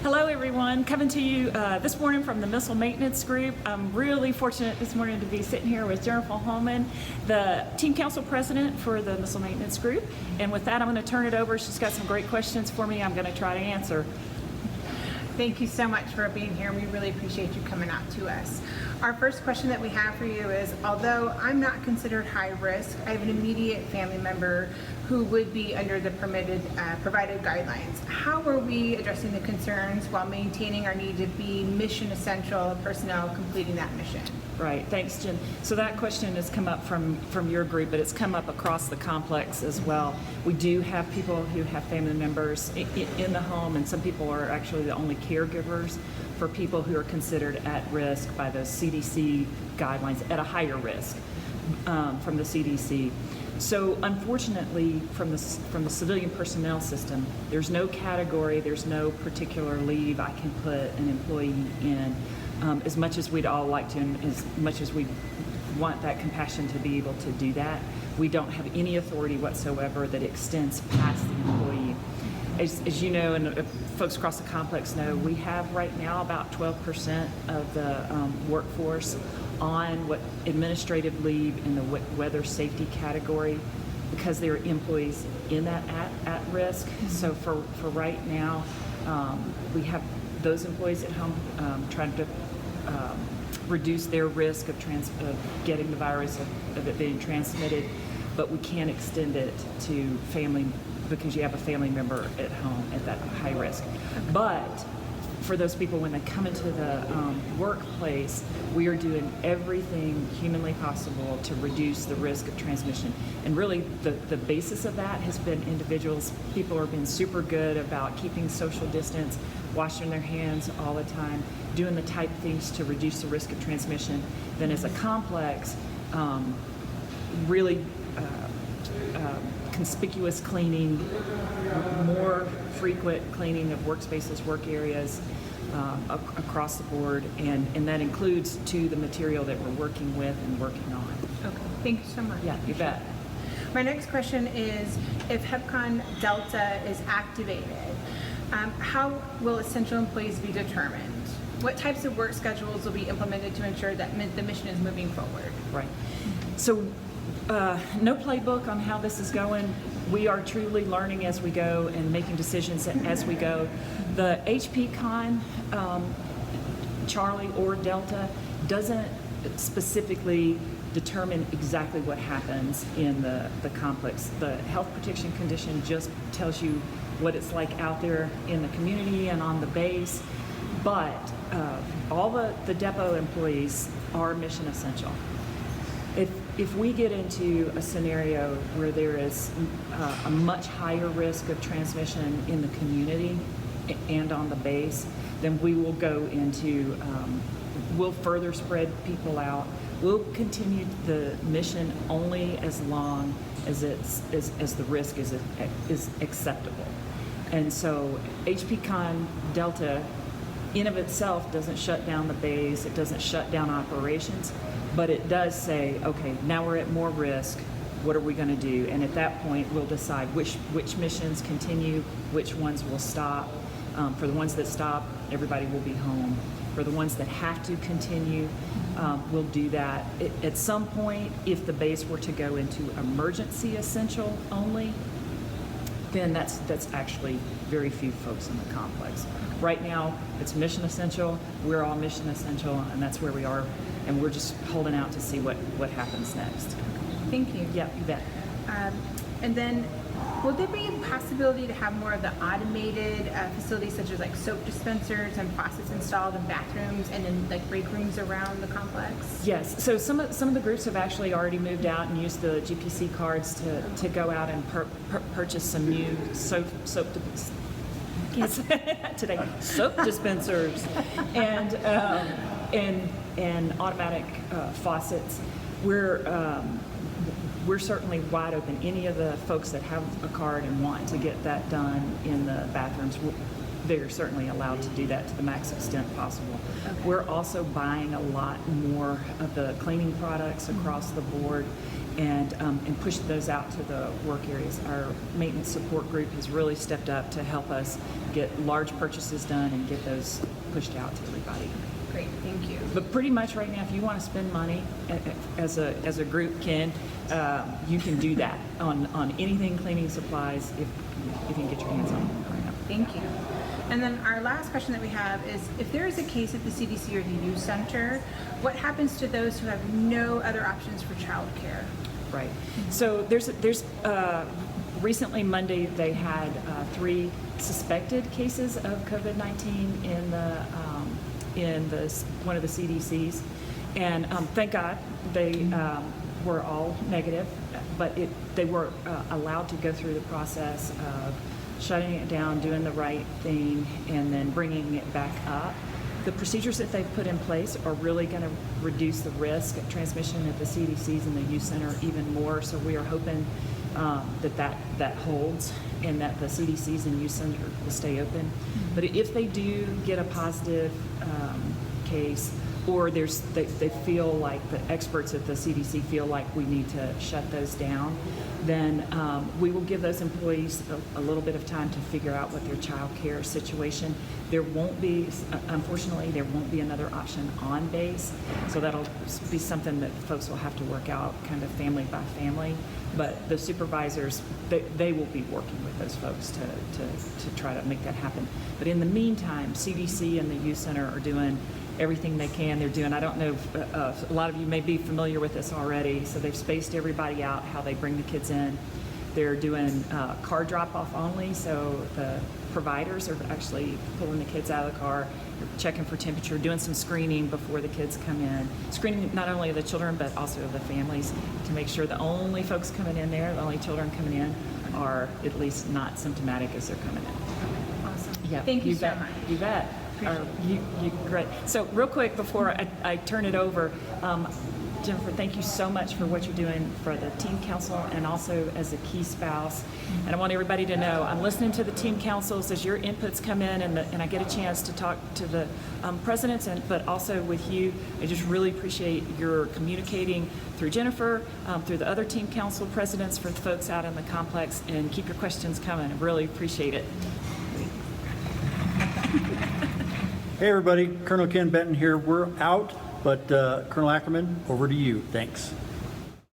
Hello everyone, coming to you this morning from the Missile Maintenance Group. I'm really fortunate this morning to be sitting here with Jennifer Hoffman, the Team Council President for the Missile Maintenance Group. And with that, I'm going to turn it over. She's got some great questions for me. I'm going to try to answer. Thank you so much for being here. We really appreciate you coming out to us. Our first question that we have for you is, although I'm not considered high risk, I have an immediate family member who would be under the provided guidelines. How are we addressing the concerns while maintaining our need to be mission essential personnel completing that mission? Right, thanks Jen. So that question has come up from your group, but it's come up across the complex as well. We do have people who have family members in the home, and some people are actually the only caregivers for people who are considered at risk by the CDC guidelines, at a higher risk from the CDC. So unfortunately, from the civilian personnel system, there's no category, there's no particular leave I can put an employee in. As much as we'd all like to, and as much as we want that compassion to be able to do that, we don't have any authority whatsoever that extends past the employee. As you know, and folks across the complex know, we have right now about 12% of the workforce on what administrative leave in the weather safety category, because they're employees in that at risk. So for right now, we have those employees at home trying to reduce their risk of getting the virus, of it being transmitted, but we can't extend it to family, because you have a family member at home at that high risk. But for those people, when they come into the workplace, we are doing everything humanly possible to reduce the risk of transmission. And really, the basis of that has been people have been super good about keeping social distance, washing their hands all the time, doing the type of things to reduce the risk of transmission. Then as a complex, really conspicuous cleaning, more frequent cleaning of workspaces, work areas across the board, and that includes to the material that we're working with and working on. Okay, thank you so much. Yeah, you bet. My next question is, if HEPCON Delta is activated, how will essential employees be determined? What types of work schedules will be implemented to ensure that the mission is moving forward? Right. So no playbook on how this is going. We are truly learning as we go and making decisions as we go. The HPCon, Charlie or Delta, doesn't specifically determine exactly what happens in the complex. The health protection condition just tells you what it's like out there in the community and on the base. But all the depot employees are mission essential. If we get into a scenario where there is a much higher risk of transmission in the community and on the base, then we will go into, we'll further spread people out. We'll continue the mission only as long as the risk is acceptable. And so HPCon Delta in of itself doesn't shut down the base, it doesn't shut down operations, but it does say, okay, now we're at more risk, what are we going to do? And at that point, we'll decide which missions continue, which ones will stop. For the ones that stop, everybody will be home. For the ones that have to continue, we'll do that. At some point, if the base were to go into emergency essential only, then that's actually very few folks in the complex. Right now, it's mission essential, we're all mission essential, and that's where we are, and we're just holding out to see what happens next. Thank you. Yeah, you bet. And then, will there be a possibility to have more of the automated facilities, such as like soap dispensers and faucets installed in bathrooms and in like break rooms around the complex? Yes. So some of the groups have actually already moved out and used the GPC cards to go out and purchase some new soap today soap dispensers and automatic faucets. We're certainly wide open. Any of the folks that have a card and want to get that done in the bathrooms, they're certainly allowed to do that to the max extent possible. Okay. We're also buying a lot more of the cleaning products across the board, and push those out to the work areas. Our maintenance support group has really stepped up to help us get large purchases done and get those pushed out to everybody. Great, thank you. But pretty much right now, if you want to spend money as a group, Ken, you can do that on anything cleaning supplies if you can get your hands on it right now. Thank you. And then our last question that we have is, if there is a case at the CDC or the youth center, what happens to those who have no other options for childcare? Right. So there's recently Monday they had 3 suspected cases of COVID-19 in one of the CDCs, and thank God they were all negative, but they were allowed to go through the process of shutting it down, doing the right thing, and then bringing it back up. The procedures that they've put in place are really going to reduce the risk of transmission at the CDCs and the youth center even more. So we are hoping that holds and that the CDCs and youth center will stay open. But if they do get a positive case, or they feel like the experts at the CDC feel like we need to shut those down, then we will give those employees a little bit of time to figure out what their child care situation. There won't be, unfortunately, there won't be another option on base, so that'll be something that folks will have to work out kind of family by family. But the supervisors, they will be working with those folks to try to make that happen. But in the meantime, CDC and the youth center are doing everything they can. They're doing, I don't know, a lot of you may be familiar with this already, so they've spaced everybody out, how they bring the kids in. They're doing car drop-off only, so the providers are actually pulling the kids out of the car, checking for temperature, doing some screening before the kids come in. Screening not only of the children, but also of the families to make sure the only folks coming in there, the only children coming in, are at least not symptomatic as they're coming in. Awesome. Yeah, Thank you so bet. much. You bet. Great. So real quick before I turn it over, Jennifer, thank you so much for what you're doing for the team council and also as a key spouse. And I want everybody to know I'm listening to the team councils as your inputs come in, and I get a chance to talk to the presidents, but also with you. I just really appreciate your communicating through Jennifer, through the other team council presidents, for the folks out in the complex, and keep your questions coming. I really appreciate it. Hey everybody, Colonel Ken Benton here. We're out, but Colonel Ackerman, over to you. Thanks.